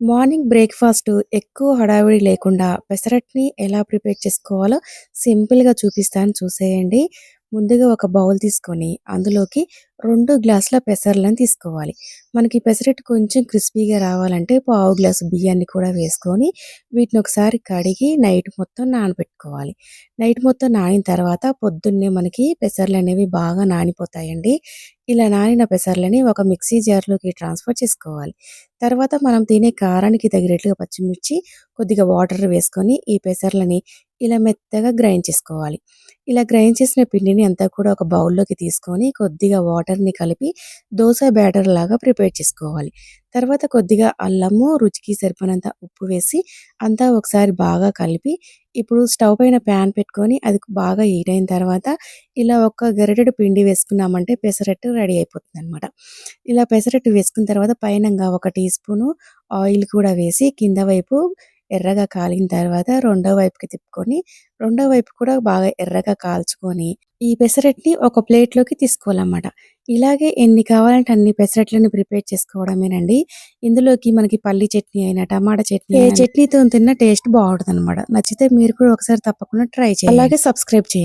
Morning breakfast ఎక్కువ హడావిడి లేకుండా పెసరట్ని ఎలా ప్రిపేర్ చేసుకోవాలో సింపుల్‌గా చూపిస్తాను చూసేయండి. ముందుగా ఒక బౌల్ తీసుకొని అందులోకి 2 గ్లాసుల పెసర్లను తీసుకోవాలి. మనకి పెసరట్టు కొంచెం క్రిస్పీగా రావాలంటే పావు గ్లాసు బియ్యాన్ని కూడా వేసుకొని వీటిని ఒకసారి కడిగి నైట్ మొత్తం నానబెట్టుకోవాలి. నైట్ మొత్తం నానిన తర్వాత పొద్దున్నే మనకి పెసర్లనేవి బాగా నానిపోతాయండి. ఇలా నానిన పెసర్లని ఒక మిక్సీ జార్‌లోకి ట్రాన్స్‌ఫర్ చేసుకోవాలి. తర్వాత మనం తినే కారానికి తగినట్లుగా పచ్చిమిర్చి, కొద్దిగా వాటర్ వేసుకొని ఈ పెసర్లని ఇలా మెత్తగా గ్రైండ్ చేసుకోవాలి. ఇలా గ్రైండ్ చేసిన పిండిని అంతా కూడా ఒక బౌల్‌లోకి తీసుకొని కొద్దిగా వాటర్‌ని కలిపి దోస బ్యాటర్ లాగా ప్రిపేర్ చేసుకోవాలి. తర్వాత కొద్దిగా అల్లము, రుచికి సరిపడినంత ఉప్పు వేసి అంతా ఒకసారి బాగా కలిపి ఇప్పుడు స్టవ్ పైన ప్యాన్ పెట్టుకొని అది బాగా హీట్ అయిన తర్వాత ఇలా ఒక గరిటెడు పిండి వేసుకున్నామంటే పెసరట్టు రెడీ అయిపోతుందనమాట. ఇలా పెసరట్టు వేసుకున్న తర్వాత పైనంగా ఒక టీ స్పూను ఆయిల్ కూడా వేసి కింద వైపు ఎర్రగా కాలిన తర్వాత రెండో వైపుకి తిప్పుకొని, రెండో వైపు కూడా బాగా ఎర్రగా కాల్చుకొని, ఈ పెసరట్ని ఒక ప్లేట్‌లోకి తీసుకోవాలన్నమాట. ఇలాగే ఎన్ని కావాలంటే అన్ని పెసరట్లని ప్రిపేర్ చేసుకోవడమేనండి. ఇందులోకి మనకి పల్లి చట్నీ అయినా, టమాటా చట్నీ ఏ చట్నీతో తిన్నా టేస్ట్ బావుంటదనమాట. నచ్చితే మీరు కూడా ఒకసారి తప్పకుండా ట్రై చేయండి. అలాగే సబ్స్క్రైబ్ చేయండి.